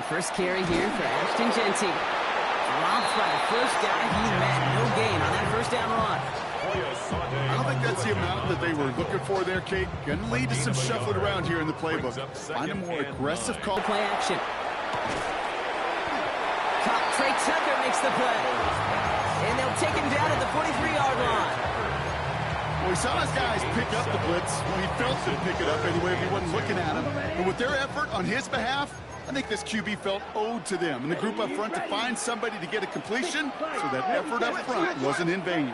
First carry here for Ashton Jeanty. Dropped by the first guy he met. No gain on that first down run. I don't think that's the amount that they were looking for there, Kate. Going to lead to some shuffling around here in the playbook. Find a more aggressive call. Play action. Trey Tucker makes the play. And they'll take him down at the 43-yard line. Well, he saw his guys pick up the blitz. Well, he felt them pick it up anyway if he wasn't looking at him. But with their effort on his behalf, I think this QB felt owed to them and the group up front to find somebody to get a completion so that effort up front wasn't in vain.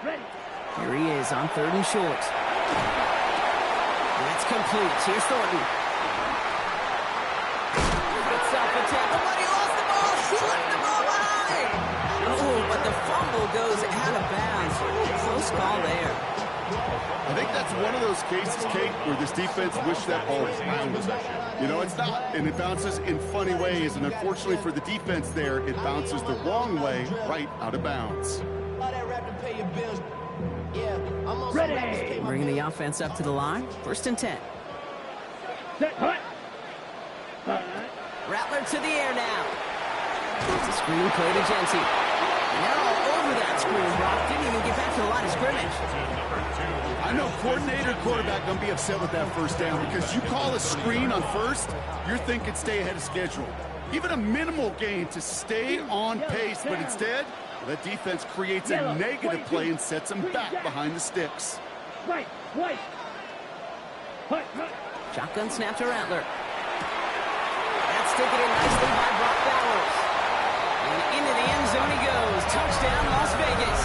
Here he is on 3rd and short. That's complete. Here's Thornton. Gets up and tackle, but he lost the ball. He left the ball behind. Oh, but the fumble goes out of bounds. Close call there. I think that's one of those cases, Kate, where this defense wished that ball was bounced. You know, it's not, and it bounces in funny ways, and unfortunately for the defense there, it bounces the wrong way, right out of bounds. Ready. Bringing the offense up to the line. 1st and 10. Rattler to the air now. It's a screen play to Jeanty. And they're all over that screen, Brock. Didn't even get back to the line of scrimmage. I know coordinator quarterback going to be upset with that first down because you call a screen on first, you're thinking stay ahead of schedule. Even a minimal gain to stay on pace, but instead, that defense creates a negative play and sets them back behind the sticks. Shotgun snap to Rattler. That's taken in nicely by Brock Bowers. And into the end zone he goes. Touchdown, Las Vegas.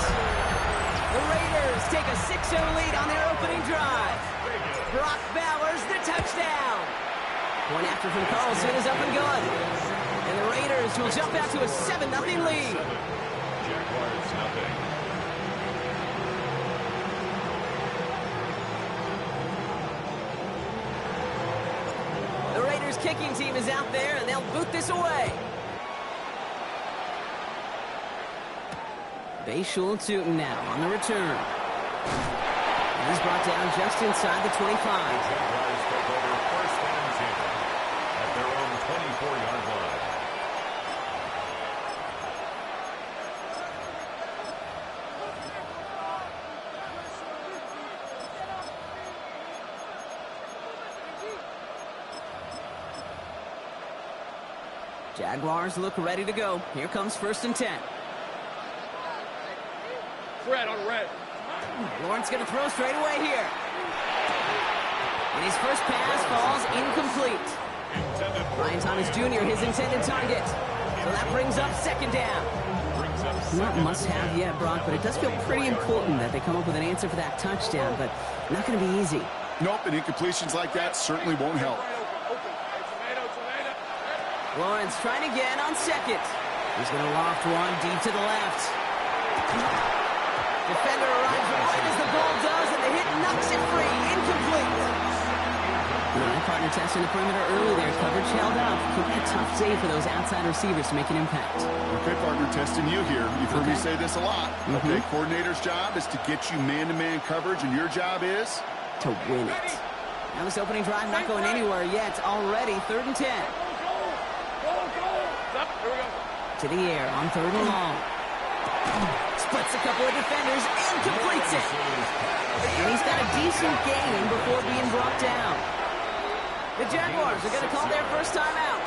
The Raiders take a 6-0 lead on their opening drive. Brock Bowers, the touchdown. Point after from Carlson is up and good. And the Raiders will jump out to a 7-0 lead. Jaguars nothing. The Raiders kicking team is out there, and they'll boot this away. Bayshul Tootin now on the return. He's brought down just inside the 25. Jaguars take over 1st and 10 at their own 24-yard line. Jaguars look ready to go. Here comes 1st and 10. Red on red. Lawrence going to throw straight away here. And his first pass falls incomplete. Ryan Thomas Jr., his intended target. So that brings up 2nd down. Not must-have yet, Brock, but it does feel pretty important that they come up with an answer for that touchdown, but not going to be easy. Nope, and incompletions like that certainly won't help. Lawrence trying again on 2nd. He's going to loft one deep to the left. Defender arrives right as the ball does, and the hit knocks it free. Incomplete. Partner testing the perimeter early there. Coverage held up. Could be a tough day for those outside receivers to make an impact. Okay, partner, testing you here. You've heard me say this a lot. Okay, coordinator's job is to get you man-to-man coverage, and your job is? To win it. Now this opening drive not going anywhere yet. Already 3rd and 10. To the air on 3rd and long. Splits a couple of defenders and completes it. And he's got a decent gain before being brought down. The Jaguars are going to call their first time out.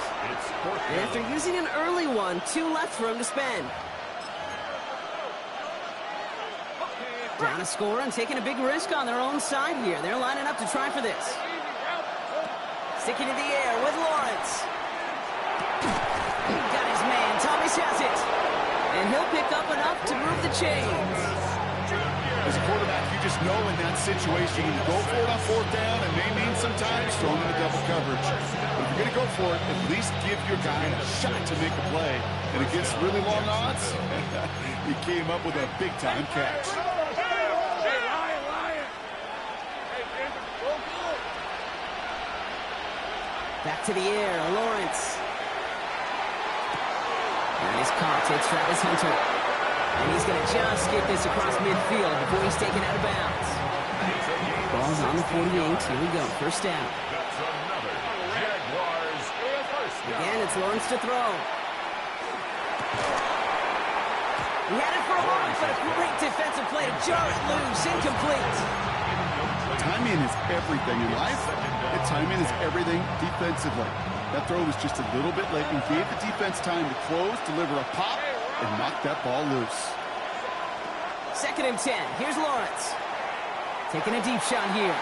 And after using an early one, 2 left for him to spend. Down a score and taking a big risk on their own side here. They're lining up to try for this. Sticking in the air with Lawrence. Got his man. Thomas has it. And he'll pick up enough to move the chains. As a quarterback, you just know in that situation, you go for it on 4th down, it may mean sometimes throwing into double coverage. But if you're going to go for it, at least give your guy a shot to make a play. And against really long odds, he came up with a big-time catch. Back to the air, Lawrence. And he's caught. It's Travis Hunter. And he's going to just get this across midfield before he's taken out of bounds. Ball's on the 48. Here we go. 1st down. That's another Again, it's Lawrence to throw. He had it for a moment, but a great defensive play to jar it loose. Incomplete. Timing is everything in life, and timing is everything defensively. That throw was just a little bit late and gave the defense time to close, deliver a pop, and knock that ball loose. 2nd and 10. Here's Lawrence. Taking a deep shot here.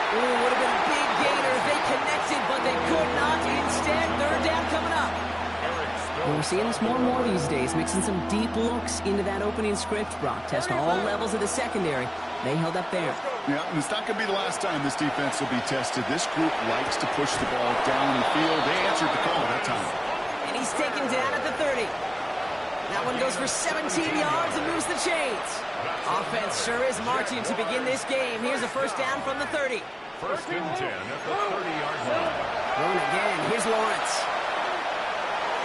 Ooh, would have been a big gainer if they connected, but they could not. Instead, 3rd down coming up. We're seeing this more and more these days, mixing some deep looks into that opening script. Brock test all levels of the secondary. They held up there. Yeah, and it's not going to be the last time this defense will be tested. This group likes to push the ball down the field. They answered the call that time. And he's taken down at the 30. That one goes for 17 yards and moves the chains. Offense sure is marching to begin this game. Here's a 1st down from the 30. 1st and 10 at the 30-yard line. Throwing again. Here's Lawrence.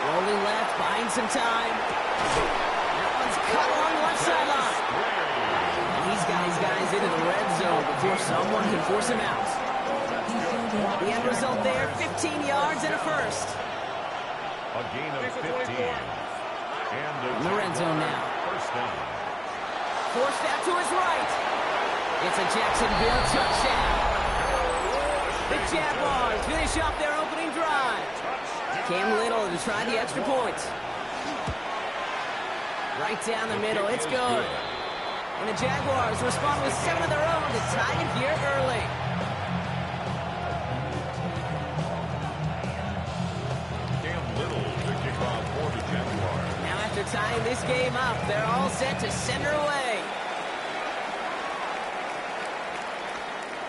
Rolling left, buying some time. That one's cut along left sideline. And he's got his guys into the red zone before someone can force him out. The end result there, 15 yards and a 1st. A gain of 15. And In the red zone now. 1st down. Forced out to his right. It's a Jacksonville touchdown. The Jaguars finish off their opening drive. Cam Little to try the extra point. Right down the middle, it's good. And the Jaguars respond with 7 of their own to tie it here early. Cam Little to kick off for the Jaguars. Now after tying this game up, they're all set to send her away.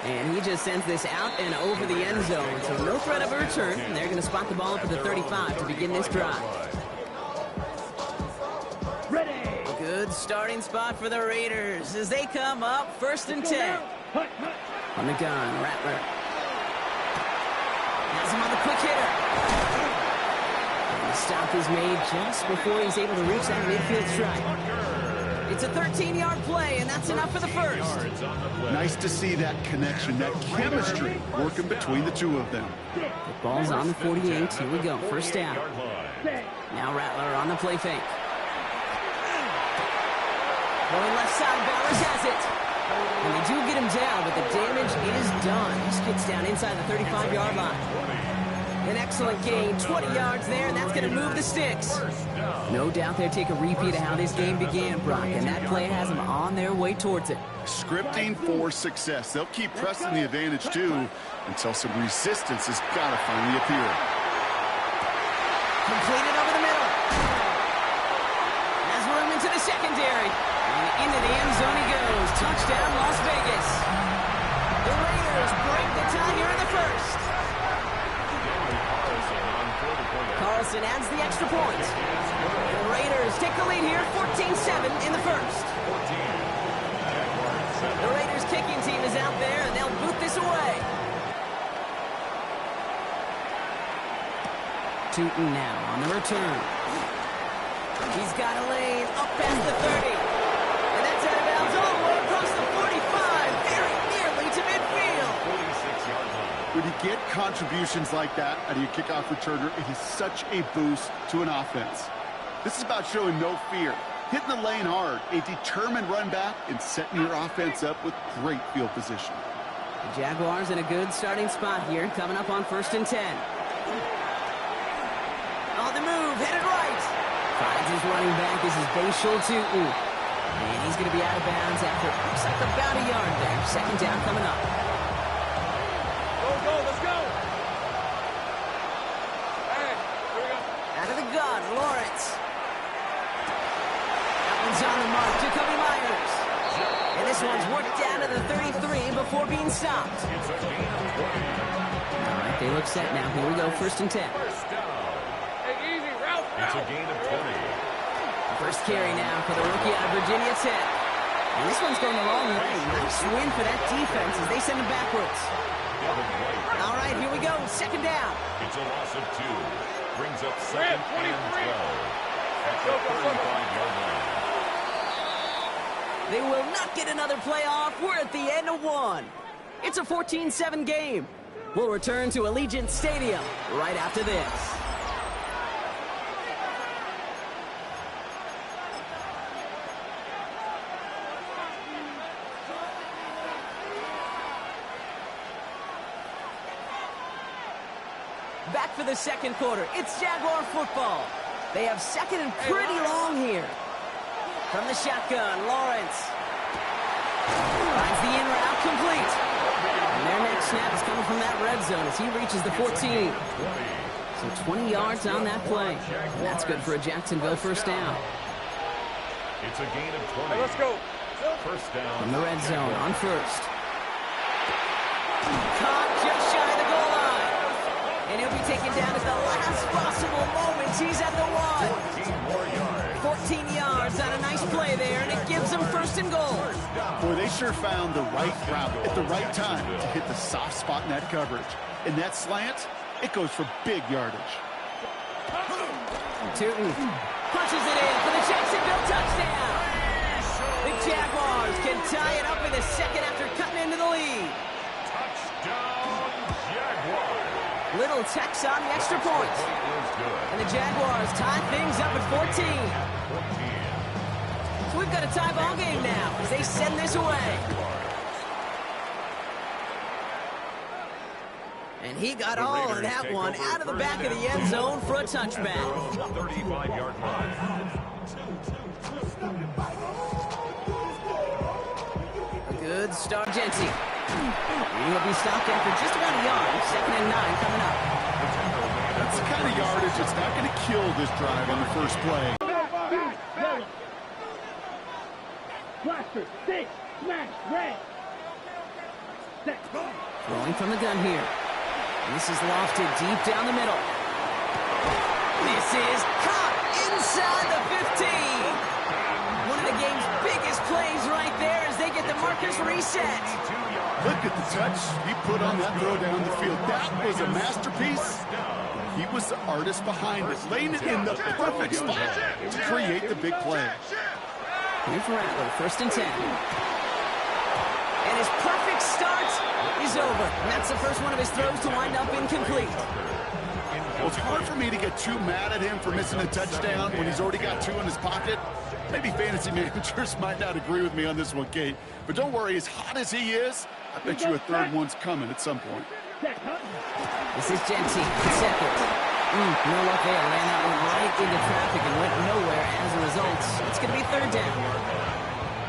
And he just sends this out and over the end zone. So no threat of a return. And they're going to spot the ball up at the 35 to begin this drive. Ready. Good starting spot for the Raiders as they come up 1st and 10. On the gun, Rattler. Has him on the quick hitter. And the stop is made just before he's able to reach that midfield strike. It's a 13-yard play, and that's enough for the 1st. Nice to see that connection, that chemistry working between the two of them. The ball's on the 48. Here we go. 1st down. Now Rattler on the play fake. Going left side, Bowers has it. And they do get him down, but the damage is done. He gets down inside the 35-yard line. An excellent gain, 20 yards there, and that's going to move the sticks. No doubt they'll take a repeat of how this game began, Brock, and that play has them on their way towards it. Scripting for success. They'll keep pressing the advantage, too, until some resistance has got to finally appear. Completed over the middle. Has room into the secondary. And into the end zone he goes. Touchdown, Las Vegas. The Raiders break the tie here in the 1st. Carlson adds the extra point. The Raiders take the lead here, 14-7 in the 1st. The Raiders kicking team is out there, and they'll boot this away. Tootin now on the return. He's got a lane up past the 30. And that's out of bounds all the way across the 45, very nearly to midfield. 46-yard line. When you get contributions like that out of your kickoff returner, it is such a boost to an offense. This is about showing no fear, hitting the lane hard, a determined run back, and setting your offense up with great field position. The Jaguars in a good starting spot here, coming up on 1st and 10. On the move, headed right. Finds his running back. This is Bashul Tootin. And he's going to be out of bounds after, looks like about a yard there. 2nd down coming up. Let's go. Hey, here we go. Out of the gun, Lawrence. That one's on the mark, Jacoby Myers. And this one's worked down to the 33 before being stopped. All right, they look set now. Here we go, 1st and 10. Hey, easy, route. It's a gain of 20. First carry now for the rookie out of Virginia Tech. And this one's going the wrong way. Nice win for that defense as they send him backwards. All right, here we go. 2nd down. It's a loss of 2. Brings up 2nd and 12. At the 35-yard line. They will not get another playoff. We're at the end of 1. It's a 14-7 game. We'll return to Allegiant Stadium right after this. Back for the second quarter. It's Jaguar football. They have second and pretty long here. From the shotgun, Lawrence. Finds the in route complete. And their next snap is coming from that red zone as he reaches the 14. So 20 yards on that play. And that's good for a Jacksonville first down. It's a gain of 20. Let's go. First down. From the red zone on first. Caught just shy of the goal line. And he'll be taken down at the last possible moment. He's at the 1. 14 more yards. 14 yards on a nice play there, and it gives them first and goal. Boy, they sure found the right route at the right time to hit the soft spot in that coverage. And that slant, it goes for big yardage. Tootin punches it in for the Jacksonville touchdown. The Jaguars can tie it up in the second after cutting into the lead. Touchdown, Jaguars. Little Tex on the extra point. And the Jaguars tie things up at 14. So we've got a tie ball game now as they send this away. And he got all of that one out of the back of the end zone for a touchback. 35-yard line. A good start, Genty. He'll be stopped after just about a yard. 2nd and 9 coming up. That's the kind of yardage that's not going to kill this drive on the first play. Blaster, six, smash, red. Throwing from the gun here. And this is lofted deep down the middle. This is caught inside the 15. One of the game's biggest plays right there as they get the markers reset. Look at the touch he put on that throw down the field. That was a masterpiece. He was the artist behind it, laying it in the perfect spot to create the big play. Here's Rattler, 1st and 10. And his perfect start is over. And that's the first one of his throws to wind up incomplete. Well, it's hard for me to get too mad at him for missing a touchdown when he's already got 2 in his pocket. Maybe fantasy managers might not agree with me on this one, Kate. But don't worry, as hot as he is, I bet you a third one's coming at some point. This is Genty, 2nd. No luck there. Ran that one right into traffic and went nowhere as a result. It's going to be 3rd down.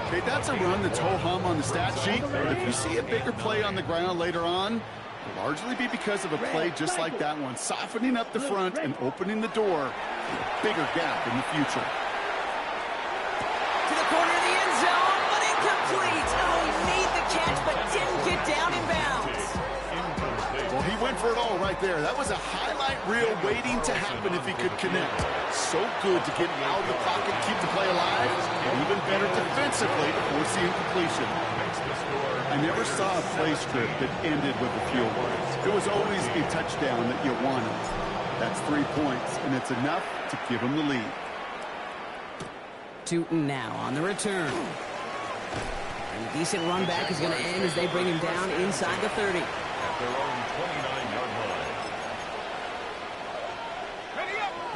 Okay, that's a run that's ho-hum on the stat sheet. But if you see a bigger play on the ground later on, it'll largely be because of a play just like that one, softening up the front and opening the door for a bigger gap in the future. To the corner of the end zone, but incomplete. Oh, he made the catch, but didn't get down in bounds. Well, he went for it all right there. That was a highlight reel waiting to happen if he could connect. So good to get out of the pocket, keep the play alive, and even better defensively to force the incompletion. I never saw a play script that ended with a field goal. It was always a touchdown that you wanted. That's 3 points, and it's enough to give them the lead. Tootin now on the return. And a decent run back is going to end as they bring him down inside the 30. At their own 29-yard line.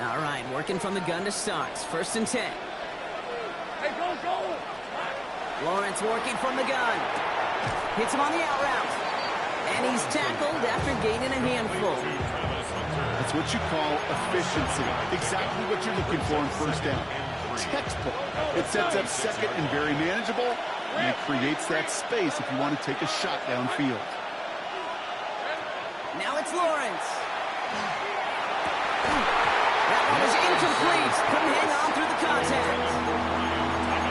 All right, working from the gun to start. 1st and 10. Hey, go! Lawrence working from the gun. Hits him on the out route. And he's tackled after gaining a handful. That's what you call efficiency. Exactly what you're looking for in first down. Textbook. It sets up second and very manageable, and it creates that space if you want to take a shot downfield. Now it's Lawrence. That one was incomplete. Couldn't hang on through the contact.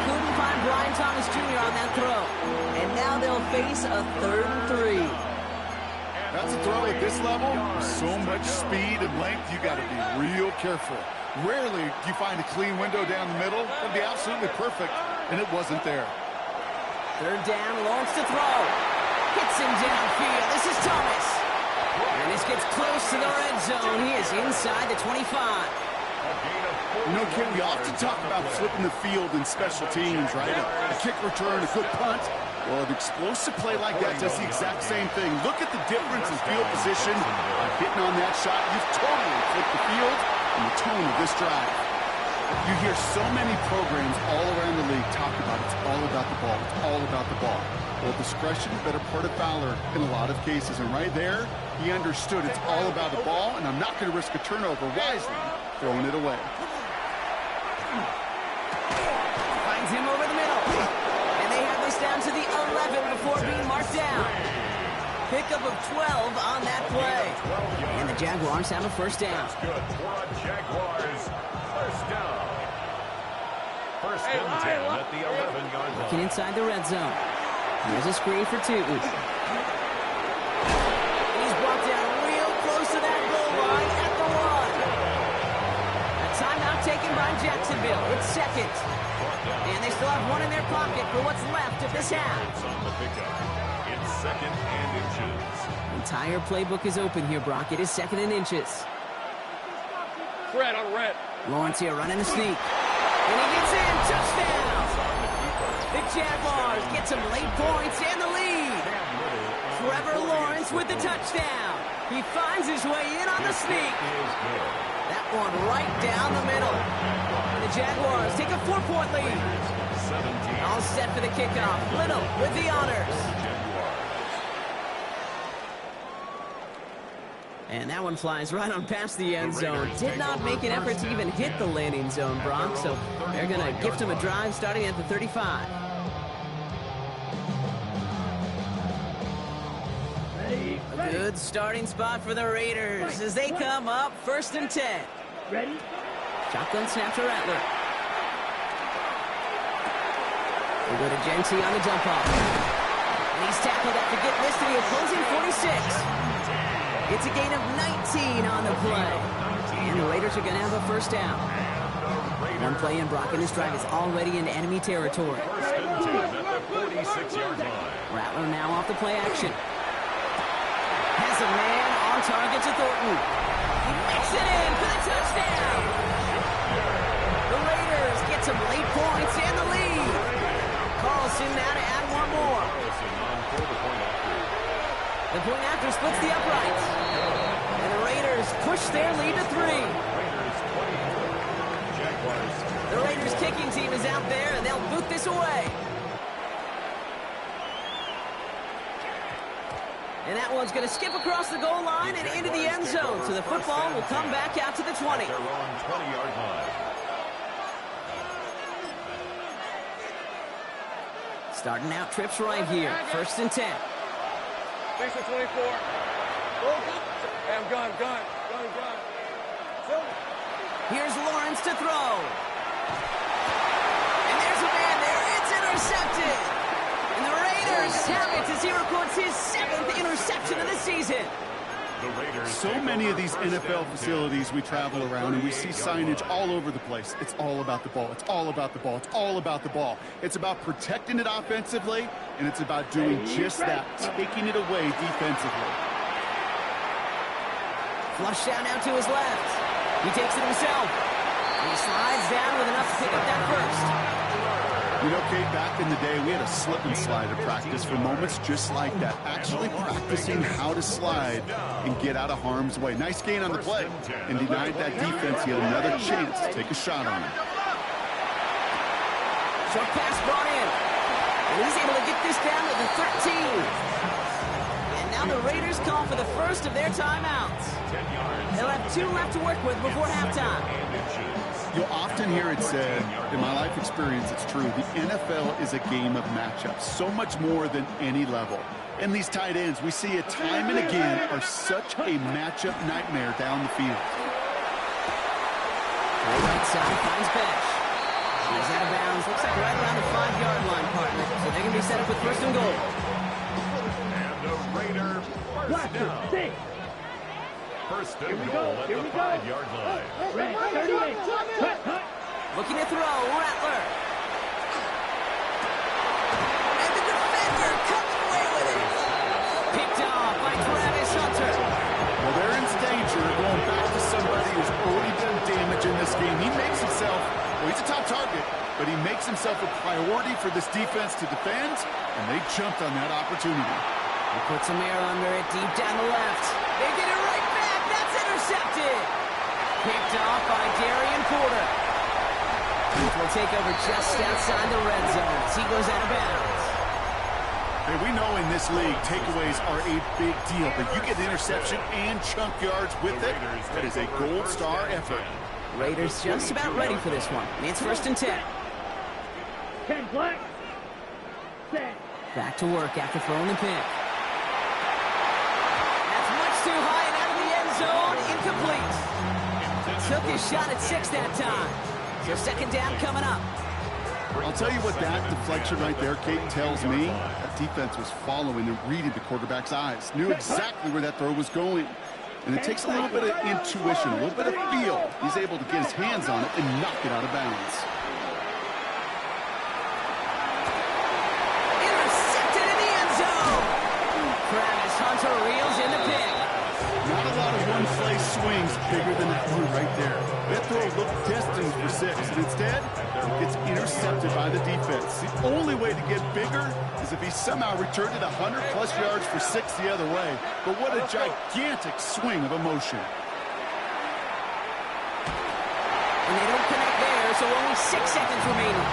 Couldn't find Brian Thomas Jr. on that throw. And now they'll face a 3rd and 3. That's a throw at this level. With so much speed and length, you got to be real careful. Rarely do you find a clean window down the middle. It'd be absolutely perfect, and it wasn't there. 3rd down, Lawrence to throw. Hits him downfield. This is Thomas. And this gets close to the red zone. He is inside the 25. You know, Ken, we often talk about flipping the field in special teams, right? A kick return, a good punt. Well, an explosive play like that does the exact same thing. Look at the difference in field position. By hitting on that shot, you've totally flipped the field and the tone of this drive. You hear so many programs all around the league talk about it's all about the ball. It's all about the ball. Well, discretion, better part of valor in a lot of cases. And right there, he understood it's all about the ball, and I'm not going to risk a turnover wisely, throwing it away. Finds him over the middle. And they have this down to the 11 before being marked down. Pickup of 12 on that play. And the Jaguars have a first down. Good for a Jaguars first down. First and 10 at the 11-yard line. Looking inside the red zone. Here's a screen for two. He's brought down real close to that goal line at the 1. A timeout taken by Jacksonville. It's second. And they still have one in their pocket for what's left of this half. On the pickup. It's second and inches. Entire playbook is open here, Brock. It is second and inches. Red on red. Lawrence here running the sneak. And he gets in. Touchdown. The Jaguars get some late points and the lead. Trevor Lawrence with the touchdown. He finds his way in on the sneak. That one right down the middle. And the Jaguars take a 4-point lead. All set for the kickoff. Little with the honors. And that one flies right on past the end zone. Did not make an effort to even hit the landing zone, Brock. So they're going to gift him a drive starting at the 35. A good starting spot for the Raiders as they come up first and 10. Ready? Shotgun snap to Rattler. We go to Genty on the dump off. And he's tackled after getting this to the opposing 46. It's a gain of 19 on the play. And the Raiders are going to have a first down. One play in, Brock, and this drive is already in enemy territory. First and 10 at the 46-yard line. Rattler now off the play action. Has a man on target to Thornton. He makes it in for the touchdown. The Raiders get some late points and the lead. Carlson now to add one more. The point after splits the uprights. And the Raiders push their lead to 3. The Raiders kicking team is out there, and they'll boot this away. And that one's going to skip across the goal line and into the end zone. So the football will come back out to the 20. They're on 20-yard line. Starting out trips right here. First and 10. Thanks for 24. Hey, I'm gone. Here's Lawrence to throw. And there's a man there. It's intercepted. And the Raiders have it as he records his 7th interception of the season. So many of these NFL facilities we travel around and we see signage all over the place. It's all about the ball. It's all about the ball. It's all about the ball. It's about protecting it offensively, and it's about doing just that, taking it away defensively. Flush down now to his left. He takes it himself. He slides down with enough to pick up that first. You know, Kate, back in the day, we had a slip and slide at practice for moments just like that. Actually practicing how to slide and get out of harm's way. Nice gain on the play. And denied that defense yet another chance to take a shot on him. Short pass brought in. And he's able to get this down to the 13. And now the Raiders call for the first of their timeouts. They'll have 2 left to work with before halftime. You'll often hear it said, in my life experience, it's true, the NFL is a game of matchups, so much more than any level. And these tight ends, we see it time and again, are such a matchup nightmare down the field. Right side finds Besh. He's out of bounds, looks like right around the 5-yard line, partner. So they're going to be set up with first and goal. And the Raider first down. 6. First and goal at the 5-yard line. Red 38. Cut. Looking to throw, Rattler. And the defender comes away with it. Picked off by Travis Hunter. Well, they're in danger of going back to somebody who's already done damage in this game. He makes himself, well, he's a top target, but he makes himself a priority for this defense to defend, and they jumped on that opportunity. He puts some air under it deep down the left. They get it right back. That's intercepted. Picked off by Darian Porter. Heath will take over just outside the red zone as he goes out of bounds. Hey, we know in this league, takeaways are a big deal, but you get the interception and chunk yards with it. That is a gold star effort. Raiders just about ready for this one. It's 1st and 10. 10 flag. Set. Back to work after throwing the pick. That's much too high and out of the end zone. Incomplete. Took his shot at 6 that time. So 2nd down coming up. I'll tell you what that deflection right there, Kate, tells me. That defense was following and reading the quarterback's eyes. Knew exactly where that throw was going. And it takes a little bit of intuition, a little bit of feel. He's able to get his hands on it and knock it out of bounds. Intercepted in the end zone. Travis Hunter reels in the pick. Not a lot of one-play swings bigger than that one right there. That throw looked destined for 6, and instead, it's intercepted by the defense. The only way to get bigger is if he somehow returned it 100-plus yards for 6 the other way. But what a gigantic swing of emotion. And they don't connect there, so only 6 seconds remaining.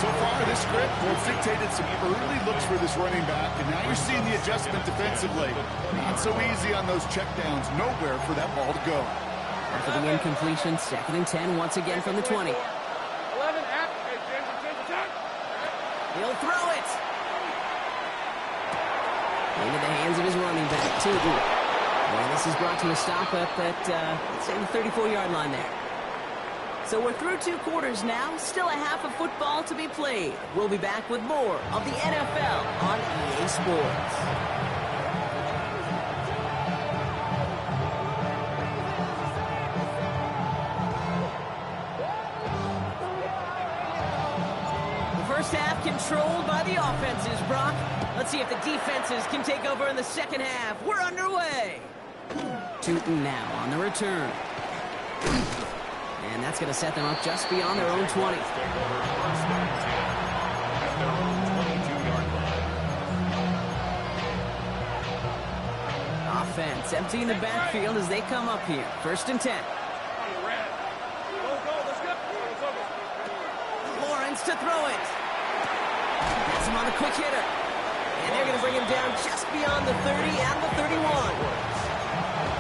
So far, this script has dictated some early looks for this running back, and now you're seeing the adjustment defensively. Not so easy on those checkdowns. Nowhere for that ball to go. After the incompletion, 2nd and 10 once again from the 20. 11 at. Hey, James, attack. He'll throw it. Into the hands of his running back, Tootin. And this is brought to a stop up at, let's say, the 34-yard line there. So we're through 2 quarters now. Still a half of football to be played. We'll be back with more of the NFL on EA Sports. The first half controlled by the offenses, Brock. Let's see if the defenses can take over in the 2nd half. We're underway. Tootin now on the return. And that's going to set them up just beyond their own 20. Offense emptying the backfield as they come up here. 1st and 10. Lawrence to throw it. That's him on the quick hitter. And they're going to bring him down just beyond the 30 and the 31.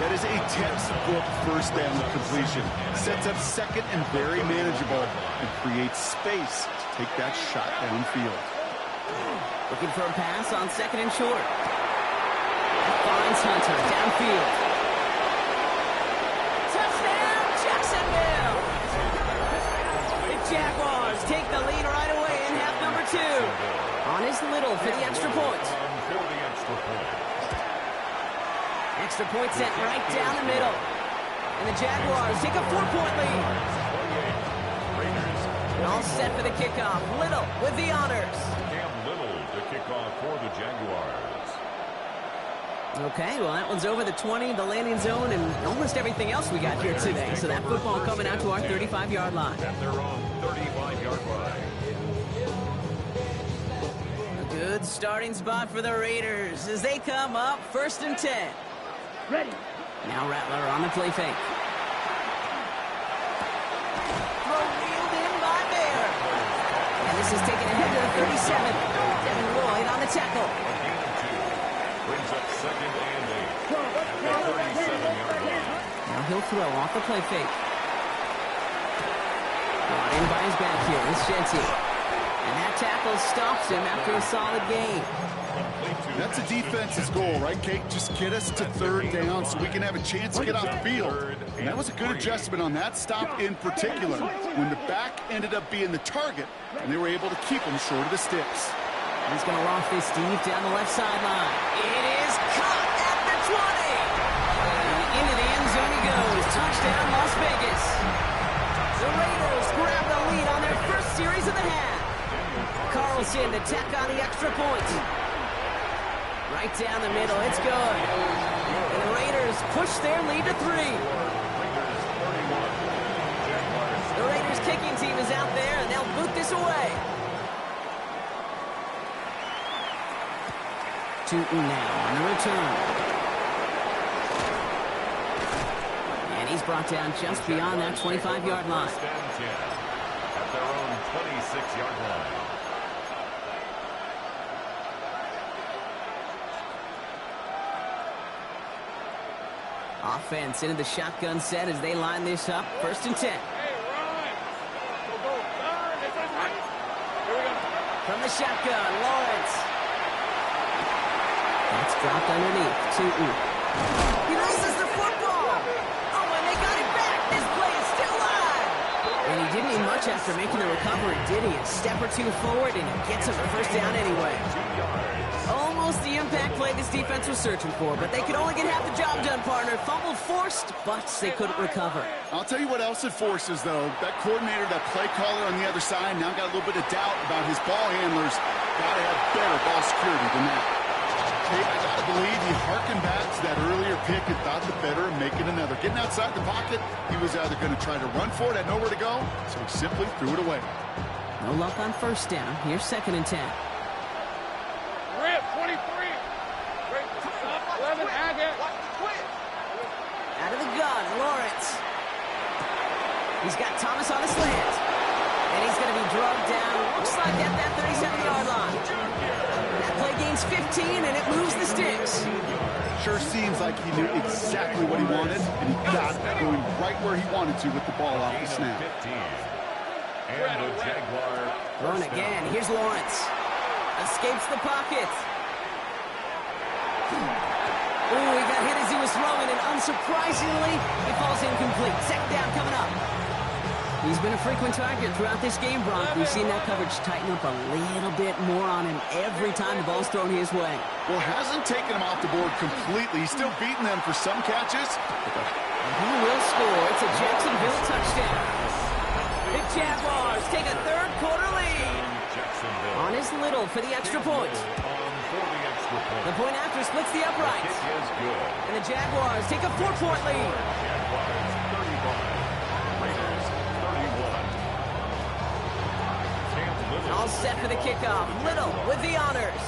That is a textbook first down completion. Sets up 2nd and very manageable and creates space to take that shot downfield. Looking for a pass on 2nd and short. That finds Hunter downfield. Touchdown, Jacksonville! The Jaguars take the lead right away in half number 2. On his Little for the extra point. Extra point set right down the middle. And the Jaguars take a 4-point lead. All set for the kickoff. Little with the honors. Cam Little to kick off for the Jaguars. Okay, well, that one's over the 20, the landing zone, and almost everything else we got here today. So that football coming out to our 35-yard line. At their own 35-yard line. A good starting spot for the Raiders as they come up 1st and 10. Ready. Now Rattler on the play fake. Throw wheeled in by Bear. And this is taken ahead to the 37. Devin Lloyd on the tackle. Brings up 2nd and 8. At the 37-yard line. Now he'll throw off the play fake. Brought in by his back here with Shenty. And that tackle stops him after a solid gain. That's a defense's goal, right, Kate? Just get us to 3rd down so we can have a chance to get off the field. And that was a good adjustment on that stop in particular, when the back ended up being the target, and they were able to keep him short of the sticks. He's going to loft this deep down the left sideline. It is caught at the 20. And into the end zone he goes. Touchdown, Las Vegas. The Raiders grab the lead on their first series of the half. Carlson to tack on the extra point. Right down the middle, it's good. And the Raiders push their lead to 3. The Raiders kick kicking team is out there, and they'll boot this away. Tootin now on the return. And he's brought down just beyond that 25-yard line. First and 10 at their own 26-yard line. Offense into the shotgun set as they line this up. First and 10. Hey, run! Go, turn! It's a hot! Here we go. From the shotgun, Lawrence. That's dropped underneath. Tootin. He loses the football. Oh, and they got it back. This play is still live. And he didn't need much after making the recovery, did he? A step or two forward, and he gets him a first down anyway. 2 yards. Almost the impact play this defense was searching for, but they could only get half the job done, partner. Fumble forced, but they couldn't recover. I'll tell you what else it forces, though. That coordinator, that play caller on the other side, now got a little bit of doubt about his ball handlers. Got to have better ball security than that. I got to believe he harkened back to that earlier pick and thought the better of making another. Getting outside the pocket, he was either going to try to run for it, had nowhere to go, so he simply threw it away. No luck on first down. Here's second and 10. Rip, 23. Great. Up, 11, Agate. Out of the gun, Lawrence. He's got Thomas on a slant. And he's going to be drugged down. Looks like at that 37-yard line. That play gains 15, and it moves the sticks. Sure seems like he knew exactly what he wanted, and he got it going right where he wanted to with the ball off the snap. 15. And the Jaguar Run again. Here's Lawrence. Escapes the pocket. Ooh, he got hit as he was throwing, and unsurprisingly, he falls incomplete. Second down coming up. He's been a frequent target throughout this game, Brock. We've seen that coverage tighten up a little bit more on him every time the ball's thrown his way. Well, hasn't taken him off the board completely. He's still beating them for some catches. And he will score. It's a Jacksonville touchdown. The Jaguars take a third-quarter lead. Jacksonville On his little for the extra point. on for the extra point. The point after splits the uprights. Kick is good. And the Jaguars take a 4-point lead. Jaguars 35. Raiders 31. Cam Little. All set for the kickoff. Little with the honors.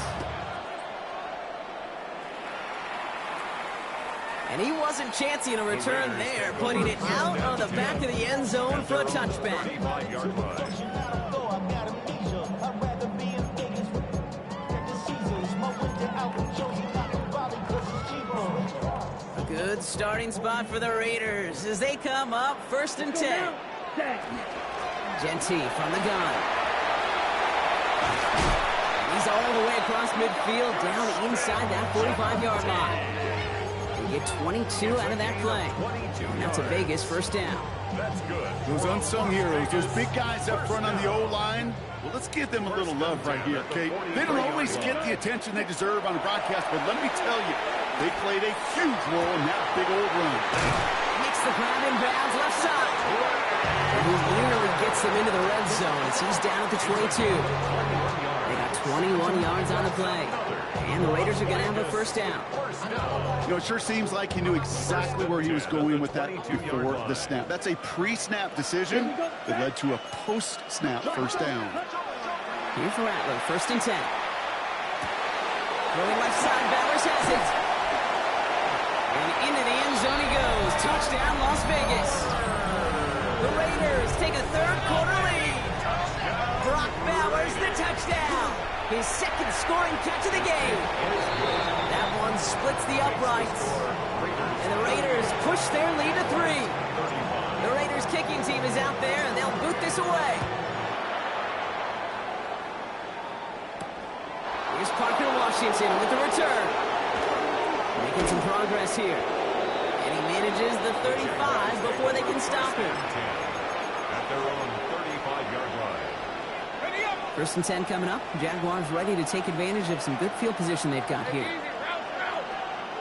And he wasn't chancing a return there, putting it out of the back of the end zone for a touchback. 35-yard line. A good starting spot for the Raiders as they come up first and 10. Genty from the gun. He's all the way across midfield, down inside that 45-yard line. They get 22 out of that play. And that's a Vegas first down. That's good. Those unsung heroes, those big guys up front on the O-line, well, let's give them a little love right here, okay? They don't always get the attention they deserve on the broadcast, but let me tell you, they played a huge role in that big old run. Makes the grab in bounds left side. And he nearly gets them into the red zone as he's down at the 22. They got 21 yards on the play. And the Raiders are going to have a first down. You know, it sure seems like he knew exactly where he was going with that before the snap. That's a pre-snap decision that led to a post-snap first down. Here's Rattler, first and 10. Throwing left side, Bowers has it. And into the end zone he goes. Touchdown, Las Vegas. The Raiders take a third-quarter lead. Brock Bowers, the touchdown. His second scoring catch of the game. That one splits the uprights. And the Raiders push their lead to 3. The Raiders kicking team is out there, and they'll boot this away. Here's Parker Washington with the return. Making some progress here. And he manages the 35 before they can stop him. At their own 35-yard line. Ready up. First and 10 coming up. Jaguars ready to take advantage of some good field position they've got here. Easy, route.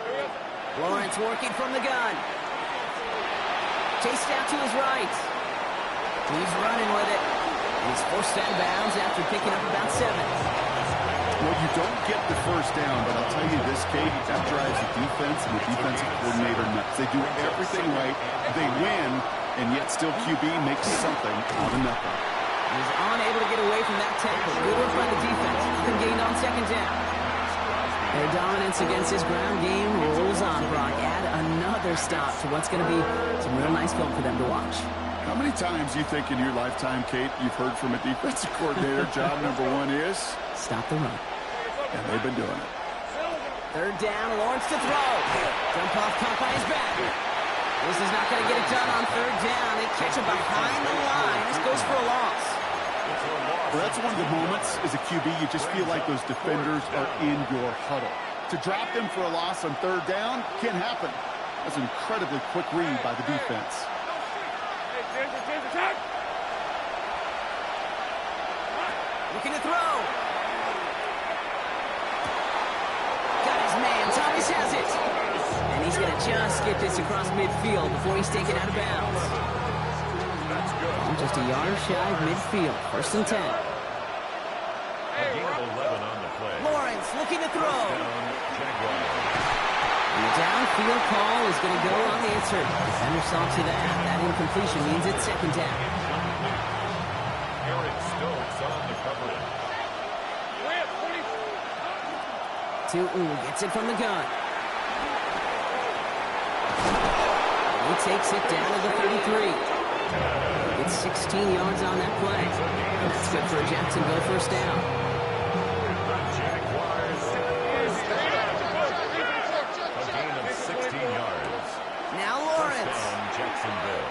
Here we go. Lawrence working from the gun. Chased out to his right. He's running with it. He's forced out of bounds after picking up about 7. Well, you don't get the first down, but I'll tell you this, Kate, that drives the defense and the defensive coordinator nuts. They do everything right. They win and yet still QB makes something out of nothing. He's unable to get away from that tackle. Good work by the defense. Nothing gained on second down. Their dominance against his ground game rolls on, Brock. Add another stop to what's going to be some real nice film for them to watch. How many times you think in your lifetime, Kate, you've heard from a defensive coordinator, job number one is? Stop the run. And they've been doing it. Third down, Lawrence to throw. Jump off caught by his back. This is not going to get it done on third down. They catch him behind the line. This goes for a loss. Well, that's one of the moments as a QB you just feel like those defenders are in your huddle. To drop them for a loss on third down can't happen. That's an incredibly quick read by the defense. Looking to throw. Got his man. Thomas has it. And he's going to just get this across midfield before he's taken out of bounds. Just a yard shy of midfield. First and 10. Lawrence looking to throw. The downfield call is going to go unanswered. Defender saw to that. That incompletion means it's second down. Eric Stokes on the coverage. Tootin gets it from the gun. He takes it down to the 33. It's 16 yards on that play. That's good for a Jacksonville first down. Jaguars. A gain of 16 yards. Now Lawrence. Jacksonville.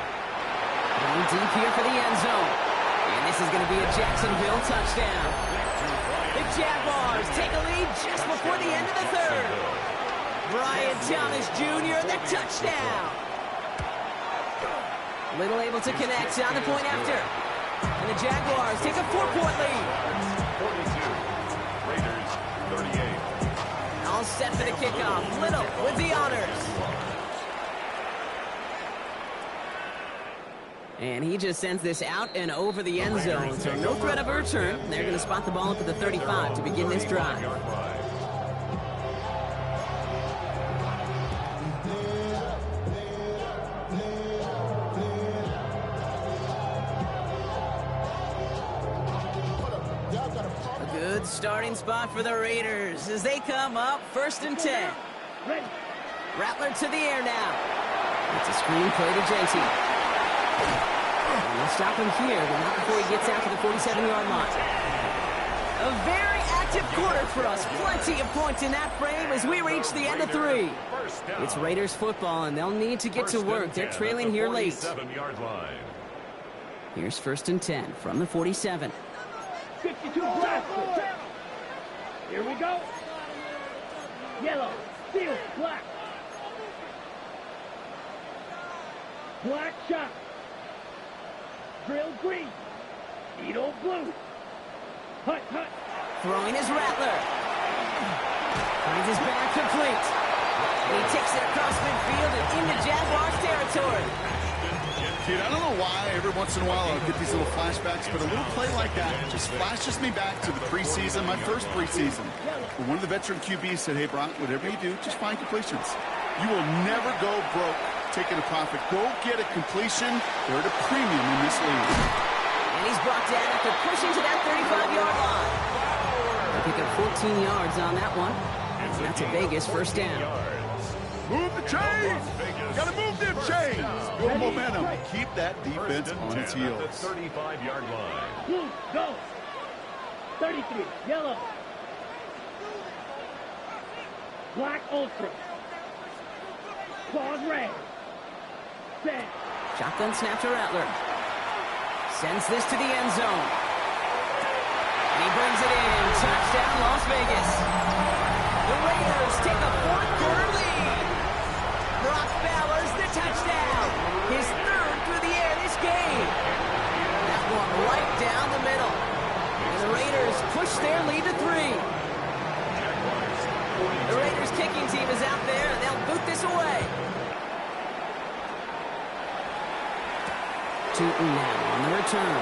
Going deep here for the end zone. And this is going to be a Jacksonville touchdown. The Jaguars take a lead just before the end of the third. Brian Thomas Jr. the touchdown. Little able to connect on the point after. And the Jaguars take a 4-point lead. 42. Raiders 38. All set for the kickoff. Little with the honors. And he just sends this out and over the end zone. So no threat of a return. They're going to spot the ball up at the 35 to begin this drive. Good starting spot for the Raiders as they come up first and 10. Ready. Rattler to the air now. It's a screen play to Genty. And we'll stop him here, but not before he gets out to the 47-yard line. A very active quarter for us. Plenty of points in that frame as we reach the end of 3. It's Raiders football, and they'll need to get to work. They're trailing here late. 47-yard line. Here's first and 10 from the 47. 52 black. Here we go. Yellow, steel, black. Black shot. Drill green. Needle blue. Hut, hut. Throwing is Rattler. Finds his back complete. And he takes it across midfield and into Jaguars territory. Dude, I don't know why every once in a while I'll get these little flashbacks, but a little play like that just flashes me back to the preseason, my first preseason. When one of the veteran QBs said, hey, Brock, whatever you do, just find completions. You will never go broke taking a profit. Go get a completion. They're at a premium in this league. And he's brought down after pushing to that 35-yard line. They pick up 14 yards on that one. And that's a Vegas first down. Move the chains! Gotta move them chains! Build momentum. Keep that defense on its heels. 35-yard line. Blue, go. 33, yellow. Black ultra. Claws red. Set. Shotgun snap to Rattler. Sends this to the end zone. And he brings it in. Touchdown, Las Vegas. The Raiders take a fourth-quarter lead. Brock Bowers, the touchdown. His third through the air this game. That one right down the middle. And the Raiders push their lead to 3. The Raiders kicking team is out there, and they'll boot this away. Tootin now on the return.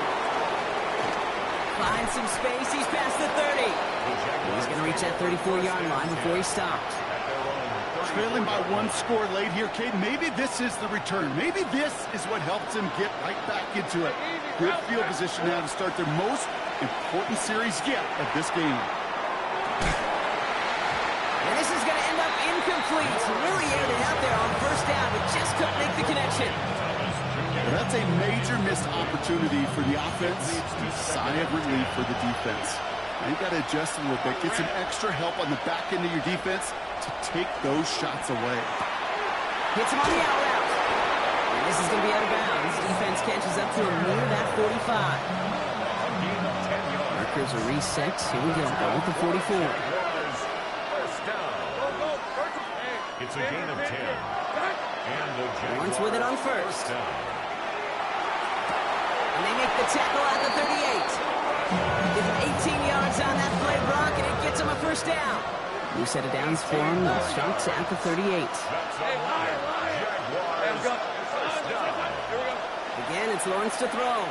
Finds some space. He's past the 30. He's going to reach that 34-yard line before he stops. trailing by one score late here, Cade. Maybe this is the return. Maybe this is what helps them get right back into it. Good field position now to start their most important series yet of this game. And this is going to end up incomplete. Really aired it out there on first down, but just couldn't make the connection. Well, that's a major missed opportunity for the offense. Sigh of relief for the defense. Now you got to adjust a little bit. Get some extra help on the back end of your defense to take those shots away. Hits him on the out route. And this is going to be out of bounds. Defense catches up to him near that 45. Markers are reset. Here we go. Go with the 44. It's a gain of 10. And the Lawrence with it on first. And they make the tackle at the 38. Give him 18 yards on that play, Brock, and it gets him a first down. New set of downs for him. The Sharks at the 38. Again, it's Lawrence to throw.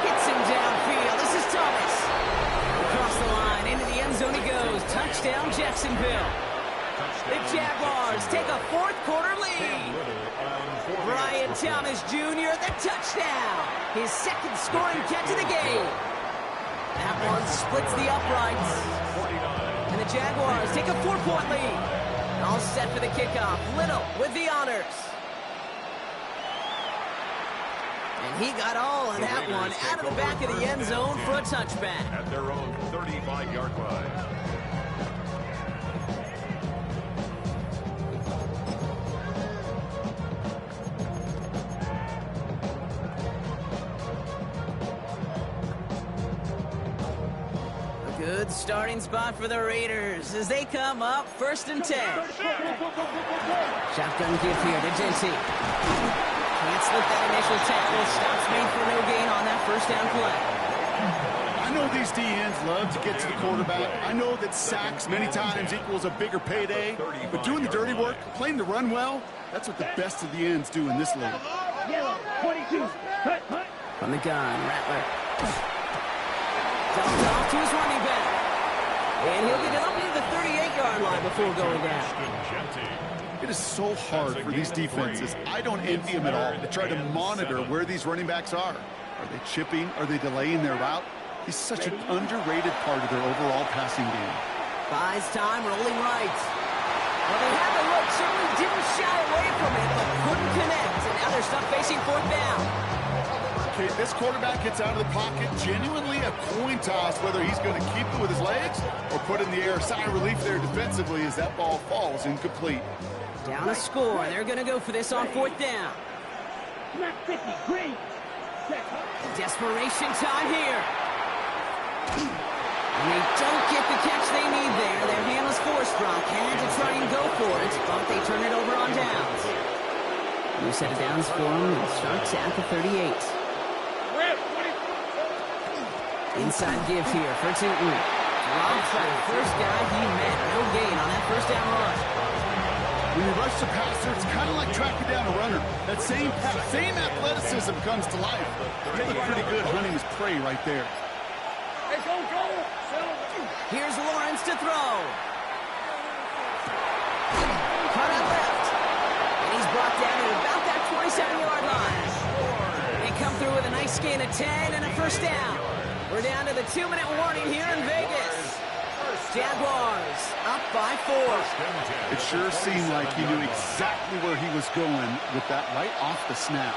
Hits him downfield. This is Thomas. Across the line, into the end zone he goes. Touchdown, Jacksonville. The Jaguars take a fourth-quarter lead. Brian Thomas Jr., the touchdown. His second scoring catch of the game. That one splits the uprights. And the Jaguars take a 4-point lead. All set for the kickoff. Little with the honors. And he got all on that one out of the back of the end zone for a touchback. At their own 35-yard line. Good starting spot for the Raiders as they come up 1st and 10. Shotgun give here to Genty. Can't slip that initial tackle. Stops made for no gain on that first down play. I know these DNs love to get to the quarterback. I know that sacks many times equals a bigger payday. But doing the dirty work, playing the run well, that's what the best of the ends do in this league. Yellow, 22. Hut, hut. From the gun, Rattler. Dumped off to his running back. And he'll get it up near the 38-yard line before going down. It is so hard for these defenses. I don't envy them at all to try to monitor where these running backs are. Are they chipping? Are they delaying their route? He's such an underrated part of their overall passing game. Buys time, rolling right. Well, they had the look, certainly didn't shy away from it, but couldn't connect. And now they're stuck facing 4th down. Okay, this quarterback gets out of the pocket, genuinely a coin toss whether he's going to keep it with his legs or put in the air. Sigh of relief there defensively as that ball falls incomplete. Down a score. They're going to go for this on 4th down. Snap 50. Green. Check. Desperation time here. And they don't get the catch they need there. Their hand was forced, Brock. Had to try and go for it, but they turn it over on downs. New set of downs for them. The Sharks at the 38. Inside give here for Tootin. Drops that first guy he met. No gain on that first down run. When you rush the passer, it's kind of like tracking down a runner. That same athleticism comes to life. He looked pretty good hunting his prey right there. Hey, go! Here's Lawrence to throw. Cut out left. And he's brought down at about that 27-yard line. They come through with a nice gain of 10 and a first down. We're down to the 2-minute warning here in Vegas. Jaguars up by 4. It sure seemed like he knew exactly where he was going with that right off the snap.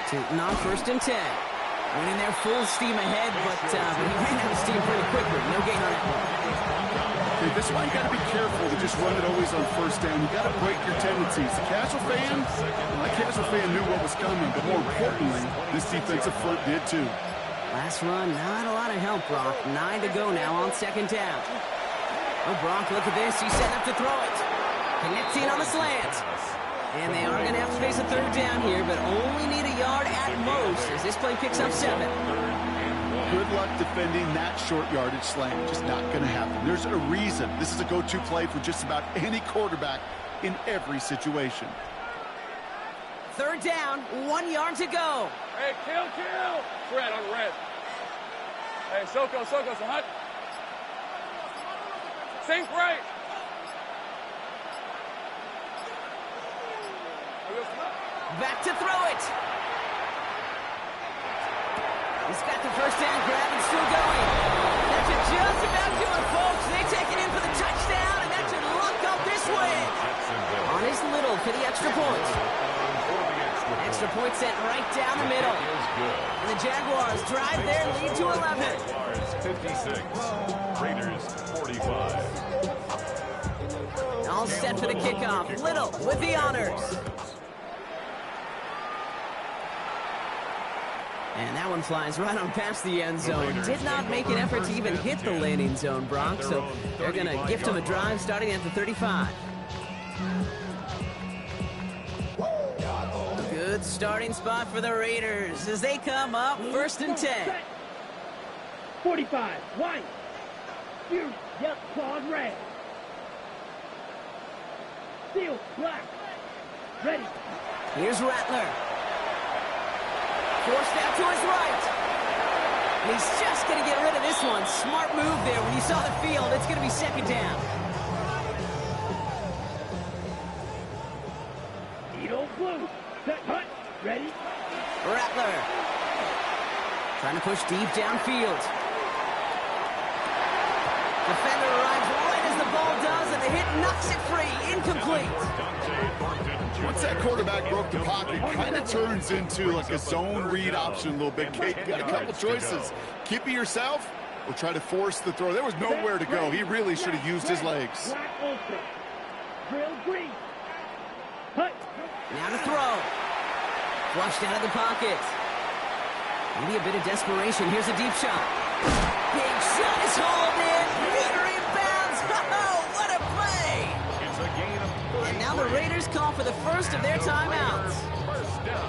Tootin on 1st and 10. Went in there full steam ahead, but he ran out of steam pretty quickly. No gain on that one. Okay, this is why you got to be careful to just run it always on first down. You got to break your tendencies. The casual fan, my casual fan knew what was coming, but more importantly, this defensive front did too. Last run, not a lot of help, Brock. 9 to go now on 2nd down. Oh, Brock, look at this. He's setting up to throw it. Connecting on the slant. And they are going to have to face a 3rd down here, but only need a yard at most as this play picks up 7. Good luck defending that short yardage slant. Just not going to happen. There's a reason. This is a go-to play for just about any quarterback in every situation. 3rd down, 1 yard to go. Hey, kill! Red on red. Hey, Soko, so hot. Sink right. Back to throw it. He's got the first down grab and still going. That should just about do it, folks. They take it in for the touchdown, and that should lock up this win. On his little for the extra point. Extra point sent right down the middle. And the Jaguars drive their lead to 11. Jaguars 56, Raiders 45. All set for the kickoff. Little with the honors. And that one flies right on past the end zone. Did not make an effort to even hit the landing zone, Brock. So they're going to gift him a drive starting at the 35. Good starting spot for the Raiders as they come up 1st and 10. 45, white. Fury, yep, claws red. Steel, black. Ready. Here's Rattler. Forced out to his right. And he's just going to get rid of this one. Smart move there. When you saw the field, it's going to be 2nd down. Edo blue. Set, hut. Ready. Rattler. Trying to push deep downfield. Defender arrives right as the ball does, and the hit knocks it free. Incomplete. Once that quarterback broke the pocket, kind of turns into like a zone read option a little bit. Kate, you got a couple choices. Keep it yourself or try to force the throw. There was nowhere to go. He really should have used his legs. Black open. Drill green. Hut. Now to throw. Flushed out of the pocket. Maybe a bit of desperation. Here's a deep shot. Big shot is hauled in. Peter inbounds. Oh, what a play! It's a gain of 30. And now the Raiders call for the first of their timeouts.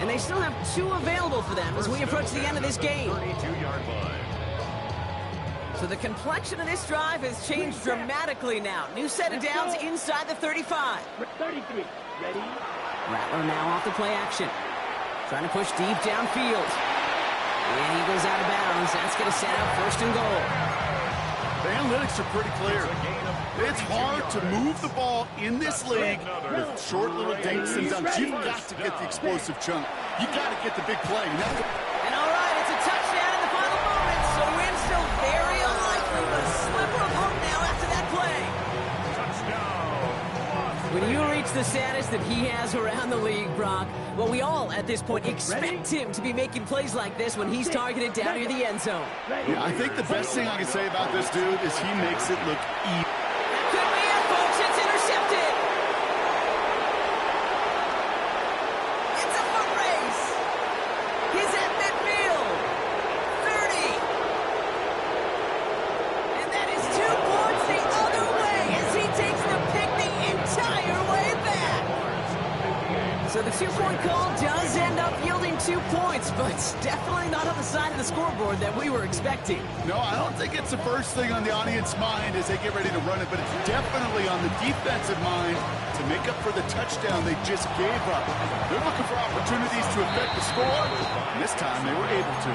And they still have 2 available for them as we approach the end of this game. 32-yard line. So the complexion of this drive has changed dramatically now. New set of downs inside the 35. 33. Ready. Rattler now off the play action. Trying to push deep downfield. And he goes out of bounds. That's going to set up 1st and goal. The analytics are pretty clear. It's hard to move the ball in this league with short little dinks and dunks. You've got to get the explosive chunk. You got to get the big play. And all right, it's a touchdown in the final moments. So win still very unlikely, but a sliver of hope now after that play. When you reach the status that he has around the league, Brock, well, we all, at this point, expect him to be making plays like this when he's targeted down near the end zone. Yeah, I think the best thing I can say about this dude is he makes it look easy. That could be it, folks. It's intercepted. It's a foot race. He's at midfield. 30. And that is 2 points the other way as he takes the pick the entire way back. So the 2-point call does end up yielding 2 points, but it's definitely not on the side of the scoreboard that we were expecting. No, I don't think it's the first thing on the audience mind as they get ready to run it, but it's definitely on the defensive mind to make up for the touchdown they just gave up. They're looking for opportunities to affect the score, and this time they were able to.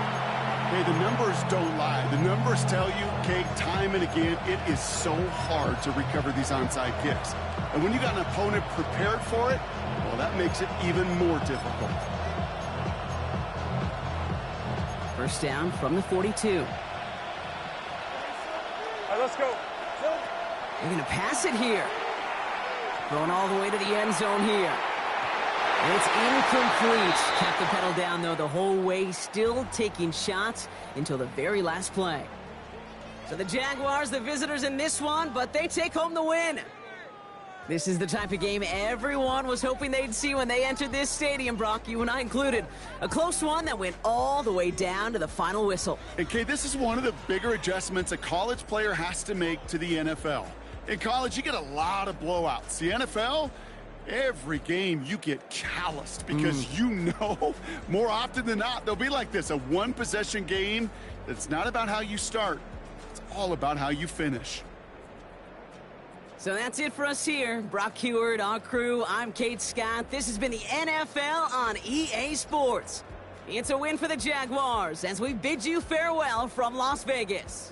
Hey, the numbers don't lie. The numbers tell you, Kate, time and again, it is so hard to recover these onside kicks. And when you got an opponent prepared for it, well, that makes it even more difficult. 1st down from the 42. All right, let's go. They're going to pass it here. Going all the way to the end zone here. It's incomplete. Kept the pedal down, though, the whole way, still taking shots until the very last play. So the Jaguars, the visitors in this one, but they take home the win. This is the type of game everyone was hoping they'd see when they entered this stadium, Brock, you and I included. A close one that went all the way down to the final whistle. Okay, this is one of the bigger adjustments a college player has to make to the NFL. In college, you get a lot of blowouts. The NFL, every game you get calloused because you know more often than not they'll be like this, a one-possession game that's not about how you start. It's all about how you finish. So that's it for us here. Brock Huard, our crew, I'm Kate Scott. This has been the NFL on EA Sports. It's a win for the Jaguars as we bid you farewell from Las Vegas.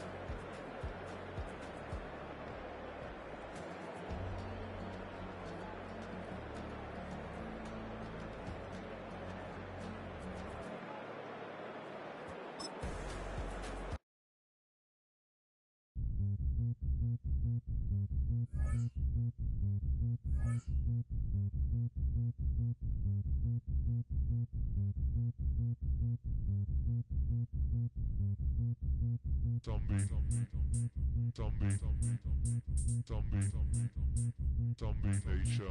Zombie Nation.